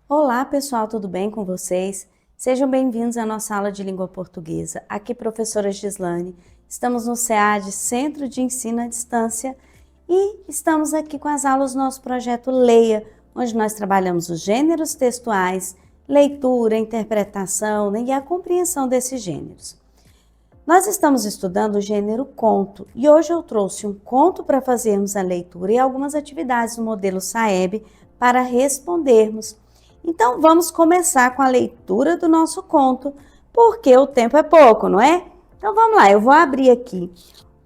Olá, pessoal, tudo bem com vocês? Sejam bem-vindos à nossa aula de língua portuguesa. Aqui, professora Gislane. Estamos no SEAD, Centro de Ensino à Distância, e estamos aqui com as aulas do nosso projeto Leia, onde nós trabalhamos os gêneros textuais, leitura, interpretação, né, e a compreensão desses gêneros. Nós estamos estudando o gênero conto e hoje eu trouxe um conto para fazermos a leitura e algumas atividades do modelo SAEB para respondermos. Então, vamos começar com a leitura do nosso conto, porque o tempo é pouco, não é? Então, vamos lá, eu vou abrir aqui.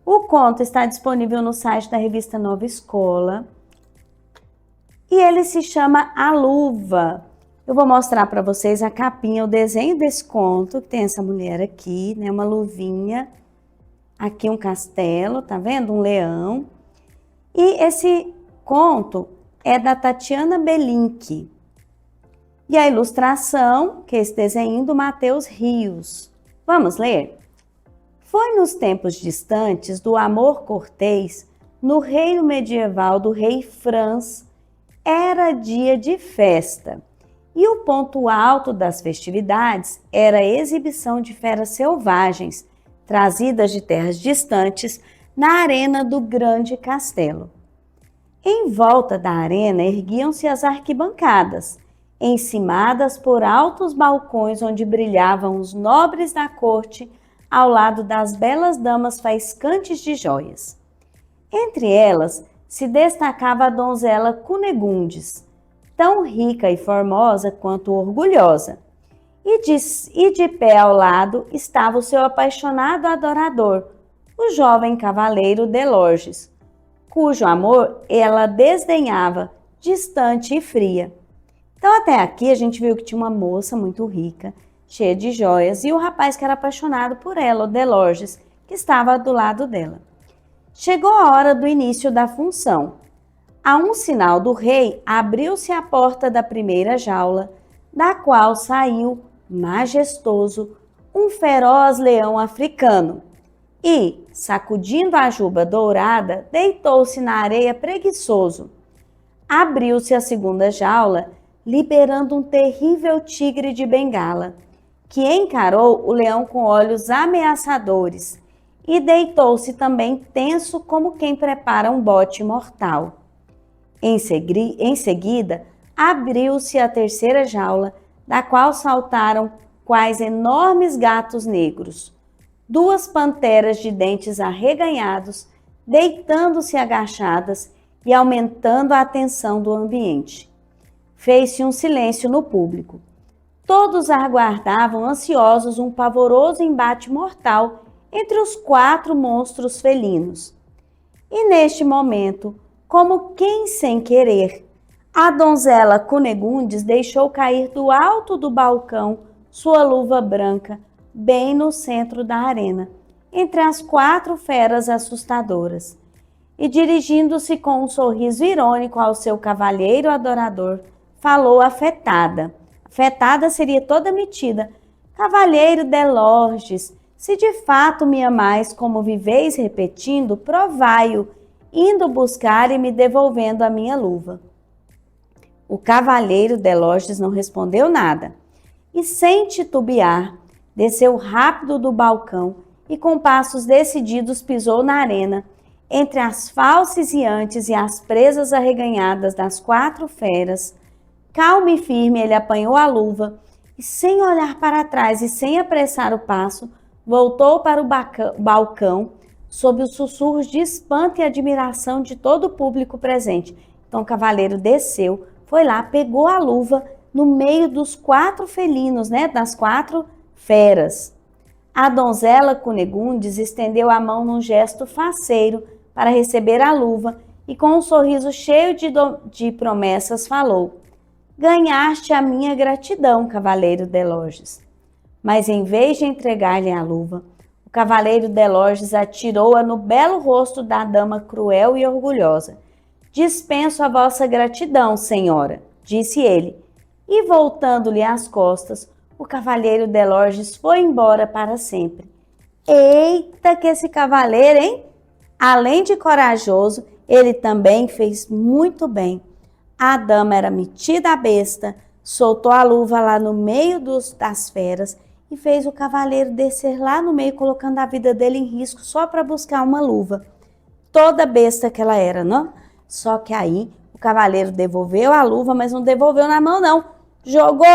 O conto está disponível no site da revista Nova Escola e ele se chama A Luva. Eu vou mostrar para vocês a capinha, o desenho desse conto, que tem essa mulher aqui, né? Uma luvinha, aqui um castelo, tá vendo? Um leão. E esse conto é da Tatiana Belink. E a ilustração, que é esse desenho do Matheus Rios. Vamos ler? Foi nos tempos distantes do amor cortês, no reino medieval do rei Franz, era dia de festa. E o ponto alto das festividades era a exibição de feras selvagens, trazidas de terras distantes, na arena do grande castelo. Em volta da arena erguiam-se as arquibancadas, encimadas por altos balcões onde brilhavam os nobres da corte ao lado das belas damas faiscantes de joias. Entre elas se destacava a donzela Cunegundes, tão rica e formosa quanto orgulhosa, e de pé ao lado estava o seu apaixonado adorador, o jovem cavaleiro Delorges, cujo amor ela desdenhava, distante e fria. Então, até aqui, a gente viu que tinha uma moça muito rica, cheia de joias, e o rapaz que era apaixonado por ela, o Delorges, que estava do lado dela. Chegou a hora do início da função. A um sinal do rei, abriu-se a porta da primeira jaula, da qual saiu, majestoso, um feroz leão africano. E, sacudindo a juba dourada, deitou-se na areia preguiçoso. Abriu-se a segunda jaula, liberando um terrível tigre de Bengala, que encarou o leão com olhos ameaçadores e deitou-se também tenso como quem prepara um bote mortal. Em seguida, abriu-se a terceira jaula, da qual saltaram quais enormes gatos negros, duas panteras de dentes arreganhados, deitando-se agachadas e aumentando a tensão do ambiente. Fez-se um silêncio no público. Todos aguardavam ansiosos um pavoroso embate mortal entre os quatro monstros felinos. E neste momento, como quem sem querer, a donzela Cunegundes deixou cair do alto do balcão sua luva branca, bem no centro da arena, entre as quatro feras assustadoras. E dirigindo-se com um sorriso irônico ao seu cavalheiro adorador, falou afetada. Afetada seria toda metida. Cavalheiro Delorges, se de fato me amais como viveis repetindo, provai-o, indo buscar e me devolvendo a minha luva. O cavalheiro Delorges não respondeu nada. E sem titubear, desceu rápido do balcão e com passos decididos pisou na arena, entre as falseantes e as presas arreganhadas das quatro feras. Calmo e firme, ele apanhou a luva e, sem olhar para trás e sem apressar o passo, voltou para o balcão sob os sussurros de espanto e admiração de todo o público presente. Então o cavaleiro desceu, foi lá, pegou a luva no meio dos quatro felinos, né, das quatro feras. A donzela Cunegundes estendeu a mão num gesto faceiro para receber a luva e com um sorriso cheio de promessas falou: ganhaste a minha gratidão, cavaleiro Delorges. Mas em vez de entregar-lhe a luva, o cavaleiro Delorges atirou-a no belo rosto da dama cruel e orgulhosa. Dispenso a vossa gratidão, senhora, disse ele, e voltando-lhe as costas, o cavalheiro Delorges foi embora para sempre. Eita, que esse cavaleiro, hein? Além de corajoso, ele também fez muito bem. A dama era metida a besta, soltou a luva lá no meio das feras e fez o cavaleiro descer lá no meio, colocando a vida dele em risco só para buscar uma luva. Toda besta que ela era, não? Só que aí o cavaleiro devolveu a luva, mas não devolveu na mão, não. Jogou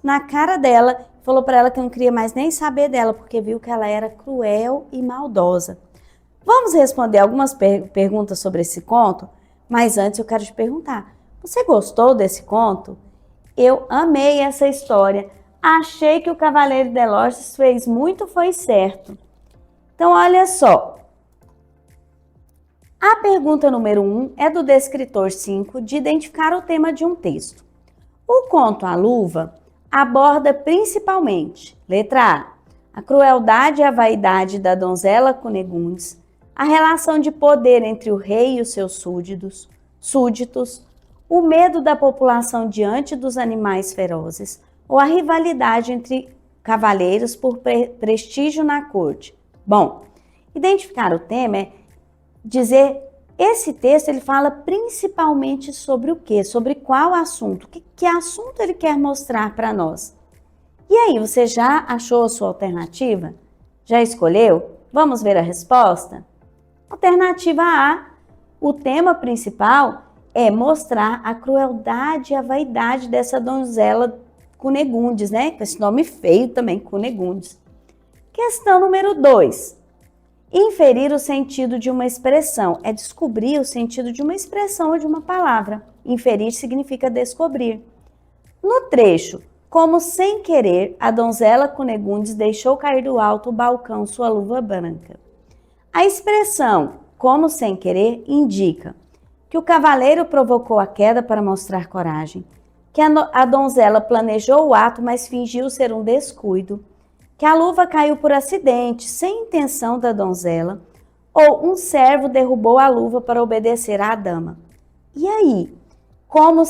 na cara dela, falou para ela que não queria mais nem saber dela, porque viu que ela era cruel e maldosa. Vamos responder algumas perguntas sobre esse conto? Mas antes eu quero te perguntar, você gostou desse conto? Eu amei essa história. Achei que o Cavaleiro de Lorges fez muito, foi certo. Então, olha só. A pergunta número 1 é do descritor 5, de identificar o tema de um texto. O conto A Luva aborda principalmente, letra A crueldade e a vaidade da donzela Cunegundes, a relação de poder entre o rei e os seus súditos, o medo da população diante dos animais ferozes, ou a rivalidade entre cavaleiros por prestígio na corte. Bom, identificar o tema é dizer, esse texto ele fala principalmente sobre o quê? Sobre qual assunto? Que assunto ele quer mostrar para nós? E aí, você já achou a sua alternativa? Já escolheu? Vamos ver a resposta? Alternativa A, o tema principal é mostrar a crueldade e a vaidade dessa donzela Cunegundes, né? Com esse nome feio também, Cunegundes. Questão número 2. Inferir o sentido de uma expressão é descobrir o sentido de uma expressão ou de uma palavra. Inferir significa descobrir. No trecho, como sem querer, a donzela Cunegundes deixou cair do alto o balcão sua luva branca. A expressão como sem querer indica que o cavaleiro provocou a queda para mostrar coragem, que a donzela planejou o ato, mas fingiu ser um descuido, que a luva caiu por acidente, sem intenção da donzela, ou um servo derrubou a luva para obedecer à dama. E aí, como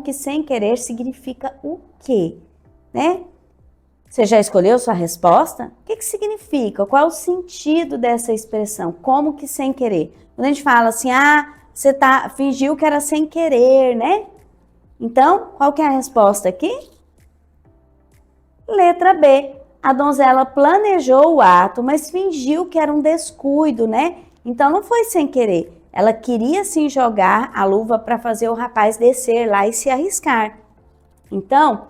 que sem querer significa o quê? Né? Você já escolheu sua resposta? O que significa? Qual é o sentido dessa expressão? Como que sem querer? Quando a gente fala assim, você fingiu que era sem querer, né? Então, qual que é a resposta aqui? Letra B. A donzela planejou o ato, mas fingiu que era um descuido, né? Então, não foi sem querer. Ela queria sim jogar a luva para fazer o rapaz descer lá e se arriscar. Então,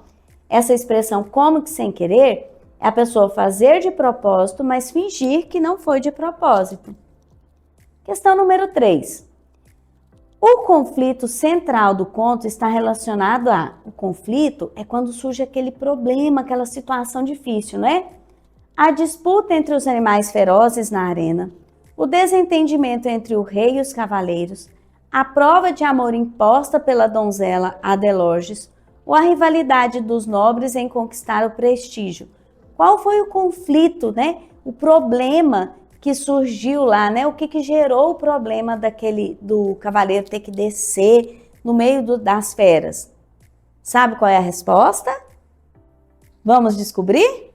essa expressão como que sem querer é a pessoa fazer de propósito, mas fingir que não foi de propósito. Questão número 3. O conflito central do conto está relacionado o conflito é quando surge aquele problema, aquela situação difícil, né? A disputa entre os animais ferozes na arena, o desentendimento entre o rei e os cavaleiros, a prova de amor imposta pela donzela Adelorges, ou a rivalidade dos nobres em conquistar o prestígio. Qual foi o conflito, né? O problema que surgiu lá, né? O que gerou o problema do cavaleiro ter que descer no meio das feras? Sabe qual é a resposta? Vamos descobrir?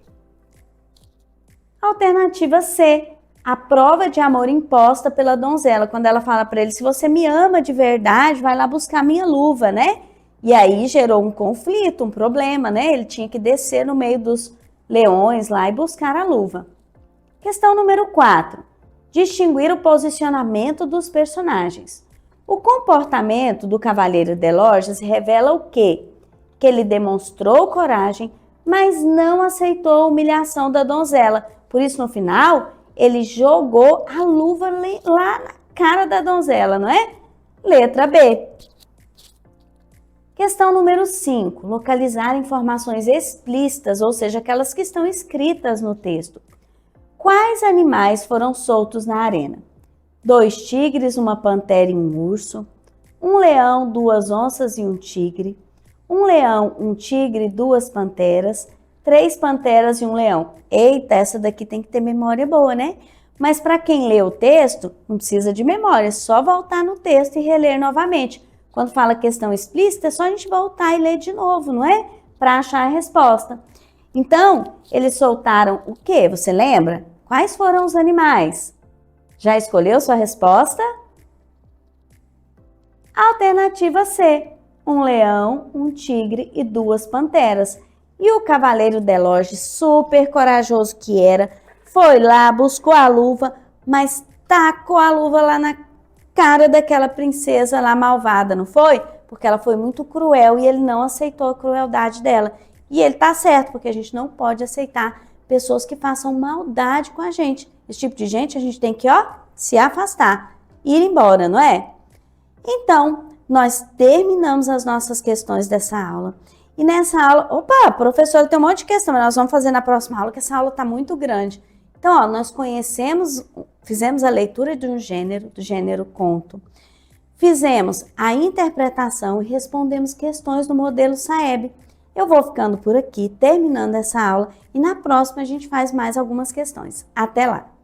Alternativa C, a prova de amor imposta pela donzela, quando ela fala para ele, se você me ama de verdade, vai lá buscar minha luva, né? E aí gerou um conflito, um problema, né? Ele tinha que descer no meio dos leões lá e buscar a luva. Questão número 4. Distinguir o posicionamento dos personagens. O comportamento do Cavaleiro de Lorges revela o quê? Que ele demonstrou coragem, mas não aceitou a humilhação da donzela. Por isso, no final, ele jogou a luva lá na cara da donzela, não é? Letra B. Questão número 5. Localizar informações explícitas, ou seja, aquelas que estão escritas no texto. Quais animais foram soltos na arena? 2 tigres, uma pantera e um urso, 1 leão, 2 onças e um tigre, 1 leão, 1 tigre, 2 panteras, 3 panteras e 1 leão. Eita, essa daqui tem que ter memória boa, né? Mas para quem lê o texto, não precisa de memória, é só voltar no texto e reler novamente. Quando fala questão explícita, é só a gente voltar e ler de novo, não é? Para achar a resposta. Então, eles soltaram o quê? Você lembra? Quais foram os animais? Já escolheu sua resposta? Alternativa C. um leão, um tigre e 2 panteras. E o cavaleiro Deloge, super corajoso que era, foi lá, buscou a luva, mas tacou a luva lá na cara daquela princesa lá malvada, não foi? Porque ela foi muito cruel e ele não aceitou a crueldade dela. E ele tá certo, porque a gente não pode aceitar pessoas que façam maldade com a gente. Esse tipo de gente a gente tem que, se afastar, ir embora, não é? Então, nós terminamos as nossas questões dessa aula. E nessa aula, professora, tem um monte de questão, mas nós vamos fazer na próxima aula, que essa aula está muito grande. Então, nós fizemos a leitura de um gênero, do gênero conto. Fizemos a interpretação e respondemos questões do modelo SAEB. Eu vou ficando por aqui, terminando essa aula, e na próxima a gente faz mais algumas questões. Até lá!